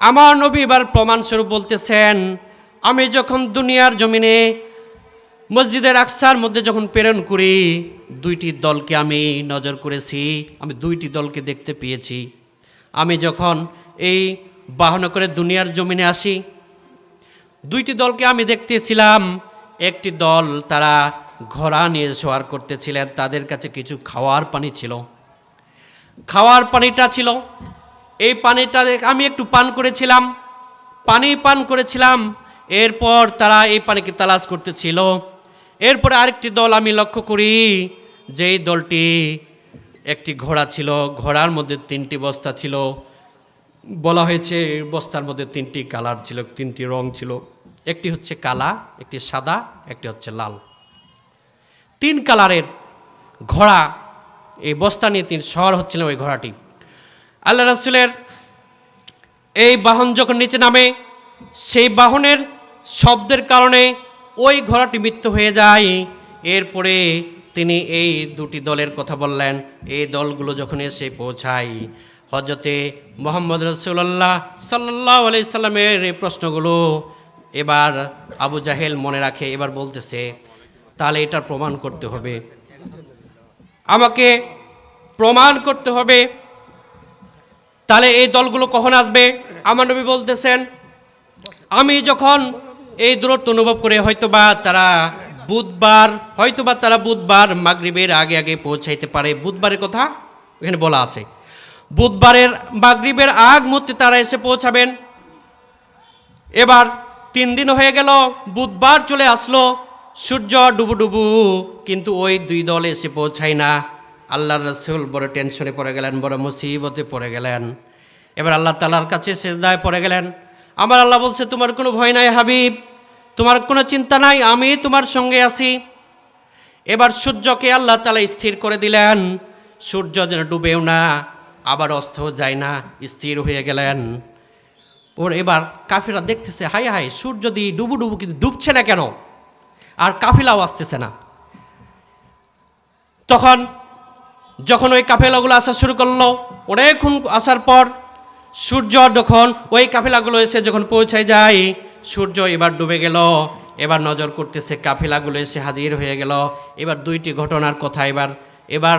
আমার নবী এবার প্রমাণস্বরূপ বলতেছেন, আমি যখন দুনিয়ার জমিনে মসজিদের আকসার মধ্যে যখন প্রেরণ করি, দুইটি দলকে আমি নজর করেছি, আমি দুইটি দলকে দেখতে পেয়েছি। আমি যখন এই বাহন করে দুনিয়ার জমিনে আসি, দুইটি দলকে আমি দেখতেছিলাম। একটি দল তারা ঘোড়া নিয়ে সওয়ার করতেছিলেন, তাদের কাছে কিছু খাওয়ার পানি ছিল, খাওয়ার পানিটা ছিল, এই পানিটা আমি একটু পান করেছিলাম, পানি পান করেছিলাম। এরপর তারা এই পানিকে তালাশ করতেছিল। এরপরে আরেকটি দল আমি লক্ষ্য করি, যেই দলটি একটি ঘোড়া ছিল, ঘোড়ার মধ্যে 3টি বস্তা ছিল, বলা হয়েছে বস্তার মধ্যে 3টি কালার ছিল, 3টি রং ছিল, একটি হচ্ছে কালা, একটি সাদা, একটি হচ্ছে লাল। 3 কালারের ঘোড়া, এই বস্তা নিয়ে 3 সওয়ার হচ্ছিলেন ওই ঘোড়াটি। আল্লাহ রাসূলের এই বাহন যখন নিচে নামে, সেই বাহনের শব্দের কারণে ওই ঘোড়াটি মৃত্যু হয়ে যায়। এরপরে তিনি এই দুটি দলের কথা বললেন। এই দলগুলো যখন এসে পৌঁছায়, হজরতে মুহাম্মদ রাসূলুল্লাহ সাল্লাল্লাহু আলাইহি সাল্লামের এই প্রশ্নগুলো এবার আবু জাহেল মনে রাখে। এবার বলতেছে, তাহলে এটার প্রমাণ করতে হবে, আমাকে প্রমাণ করতে হবে। তাহলে এই দলগুলো কখন আসবে? আমার নবী বলতেছেন, আমি যখন এই দূরত্ব অনুভব করে হয়তোবা তারা বুধবার মাগরিবের আগে আগে পৌঁছাইতে পারে। বুধবারের কথা এখানে বলা আছে, বুধবারের মাগরিবের আগ মুহূর্তে তারা এসে পৌঁছাবেন। এবার 3 দিন হয়ে গেল, বুধবার চলে আসলো, সূর্য ডুবু ডুবু, কিন্তু ওই 2 দল এসে পৌঁছায় না। আল্লাহর রাসূল বড় টেনশনে পড়ে গেলেন, বড় মুসিবতে পড়ে গেলেন। এবার আল্লাহ তাআলার কাছে সিজদায় পড়ে গেলেন। আমার আল্লাহ বলছে, তোমার কোনো ভয় নাই হাবিব, তোমার কোনো চিন্তা নাই, আমি তোমার সঙ্গে আছি। এবার সূর্যকে আল্লাহ তাআলা স্থির করে দিলেন, সূর্য যেন ডুবেও না, আবার অস্তও যায় না, স্থির হয়ে গেলেন। এবার কাফিরা দেখতেছে, হাই হাই, সূর্য দিয়ে ডুবু ডুবু, কিন্তু ডুবছে না কেন, আর কাফিলাও আসতেছে না। তখন যখন ওই কাফেলাগুলো আসা শুরু করলো, অনেকক্ষণ আসার পর সূর্য যখন ওই কাফেলাগুলো এসে যখন পৌঁছায় যায়, সূর্য এবার ডুবে গেল। এবার নজর করতেছে, কাফেলাগুলো এসে হাজির হয়ে গেল। এবার 2টি ঘটনার কথা এবার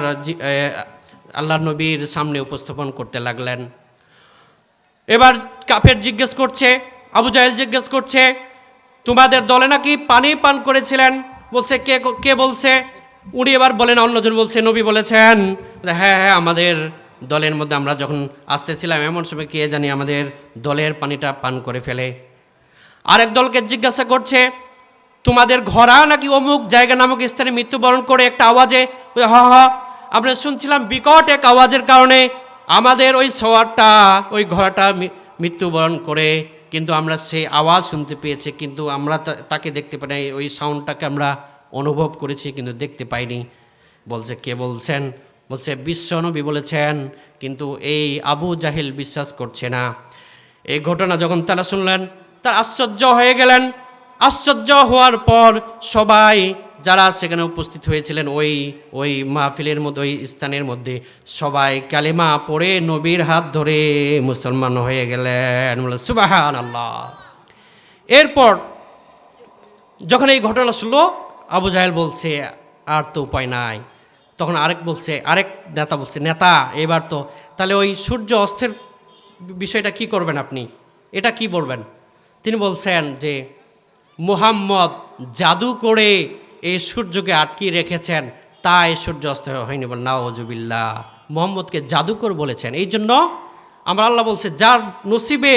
আল্লাহ নবীর সামনে উপস্থাপন করতে লাগলেন। এবার কাফের জিজ্ঞেস করছে, আবু জাহেল জিজ্ঞেস করছে, তোমাদের দলে নাকি পানি পান করেছিলেন? বলছে, কে বলছে? উনি এবার বলেন, অন্যজন বলছে, নবী বলেছেন। হ্যাঁ হ্যাঁ, আমাদের দলের মধ্যে আমরা যখন আসতেছিলাম এমন সময় কে জানি আমাদের দলের পানিটা পান করে ফেলে। আরেক দলকে জিজ্ঞাসা করছে, তোমাদের ঘোড়া নাকি অমুক জায়গা নামক স্থানে মৃত্যুবরণ করে একটা আওয়াজে? আমরা শুনছিলাম বিকট এক আওয়াজের কারণে আমাদের ওই সওয়ারটা, ওই ঘোড়াটা মৃত্যুবরণ করে, কিন্তু আমরা সেই আওয়াজ শুনতে পেয়েছি, কিন্তু আমরা তাকে দেখতে পাই নাই, ওই সাউন্ডটাকে আমরা অনুভব করেছি কিন্তু দেখতে পাইনি। বলছে, কে বলছেন? বলছে, বিশ্বনবী বলেছেন। কিন্তু এই আবু জাহেল বিশ্বাস করছে না। এই ঘটনা যখন তারা শুনলেন, তার আশ্চর্য হয়ে গেলেন। আশ্চর্য হওয়ার পর সবাই যারা সেখানে উপস্থিত হয়েছিলেন ওই মাহফিলের মধ্যে, ওই স্থানের মধ্যে সবাই কালেমা পড়ে নবীর হাত ধরে মুসলমান হয়ে গেলেন। সুবহানাল্লাহ। এরপর যখন এই ঘটনা শুনলো, আবু জাহেল বলছে আর তো উপায় নাই। তখন আরেক নেতা বলছে, নেতা এবার তো তাহলে ওই সূর্য অস্তের বিষয়টা কি করবেন আপনি, এটা কি বলবেন? তিনি বলছেন যে মুহাম্মদ জাদু করে এই সূর্যকে আটকিয়ে রেখেছেন, তাই সূর্য অস্ত হয়নি। বল নাউজুবিল্লাহ, মুহাম্মদকে জাদুকর বলেছেন। এই জন্য আমরা আল্লাহ বলছে যার নসিবে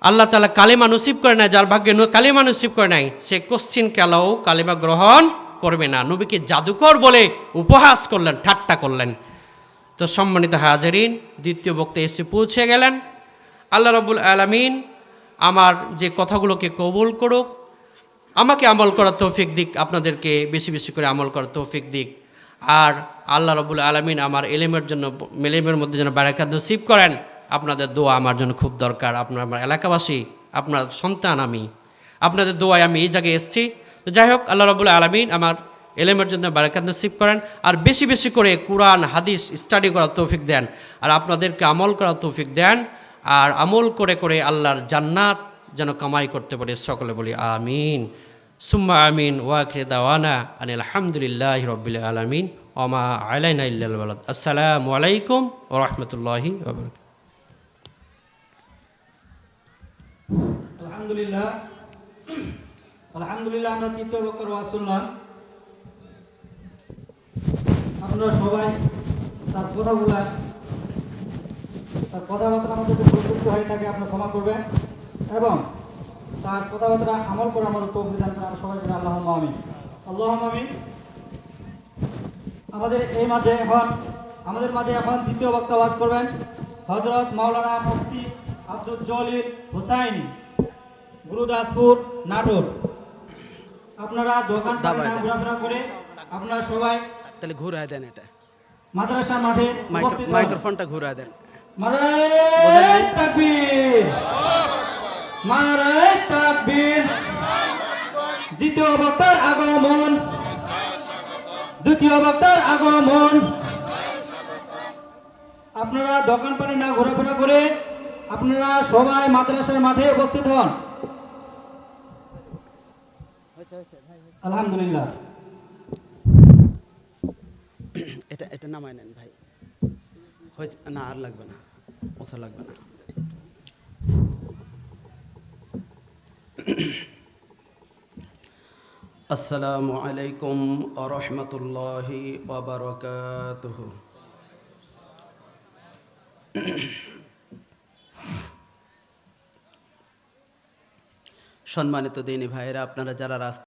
আল্লাহ তাআলা কালেমা নসিব করে নাই, যার ভাগ্যে কালেমা নসিব করে নাই, সে কোশ্চিন কালেও কালেমা গ্রহণ করবে না। নবীকে জাদুকর বলে উপহাস করলেন, ঠাট্টা করলেন। তো সম্মানিত হাজারিন, দ্বিতীয় বক্তা এসে পৌঁছে গেলেন। আল্লাহ রাব্বুল আলামিন আমার যে কথাগুলোকে কবুল করুক, আমাকে আমল করার তৌফিক দিক, আপনাদেরকে বেশি বেশি করে আমল করার তৌফিক দিক। আর আল্লাহ রাব্বুল আলামিন আমার এলেমের জন্য, এলেমের মধ্যে যেন বারাকাত নসিব করেন। আপনাদের দোয়া আমার জন্য খুব দরকার। আপনার আমার এলাকাবাসী, আপনার সন্তান, আমি আপনাদের দোয়ায় আমি এই জায়গায় এসেছি। তো যাই হোক, আল্লাহ রাব্বুল আলামিন আমার এলেমের জন্য বারাকাত নসিব করেন, আর বেশি বেশি করে কুরআন হাদিস স্টাডি করার তৌফিক দেন, আর আপনাদেরকে আমল করার তৌফিক দেন, আর আমল করে করে আল্লাহর জান্নাত যেন কামাই করতে পারে। সকলে বলি আমিন, সুম্মা আমিন। ওয়াখির দাওয়ানা আনিল হামদুলিল্লাহি রাব্বিল আলামিন, ওয়া মা আলাইনা ইল্লাল বালাগ। আসসালামু আলাইকুম ওয়া রাহমাতুল্লাহি ওয়া বারাকাতুহু। আলহামদুলিল্লাহ, আমরা তৃতীয় বক্তার ওয়াজ শুনলাম। আপনারা সবাই তার কথাবার্তা আমাদের প্রযুক্ত হয়ে থাকে, আপনারা ক্ষমা করবেন এবং তার কথাবার্তা আমল করে আমাদের তৌফিক দান করেন। আমরা সবাই বলি আল্লাহুম্মা আমিন, আল্লাহুম্মা আমিন। আমাদের মাঝে এখন দ্বিতীয় বক্তা ওয়াজ করবেন হযরত মাওলানা মুফতি আব্দুল জলিল হুসাইনি, গুরুদাসপুর, নাটোর। আপনারা দোকান ঘোরাফেরা করে আপনারা সবাই তাহলে ঘুরায় দেন, এটা মাদ্রাসা মাঠে মাইক্রোফোনটা ঘুরায় দেন। নারে তাকবীর, নারে তাকবীর। দ্বিতীয় বক্তার আগমন, দ্বিতীয় বক্তার আগমন। আপনারা দোকানপাটে না ঘোরাফেরা করে আপনারা সবাই মাদ্রাসার মাঠে উপস্থিত হন। আলহামদুলিল্লাহ। এটা নামায় নেন ভাই, হয়েছে না, আর লাগবে না, ওসা লাগবে না। আসসালামু আলাইকুম ওয়া রাহমাতুল্লাহি ওয়া বারাকাতুহু। সম্মানিত দিনী ভাইয়েরা, আপনারা যারা রাস্তা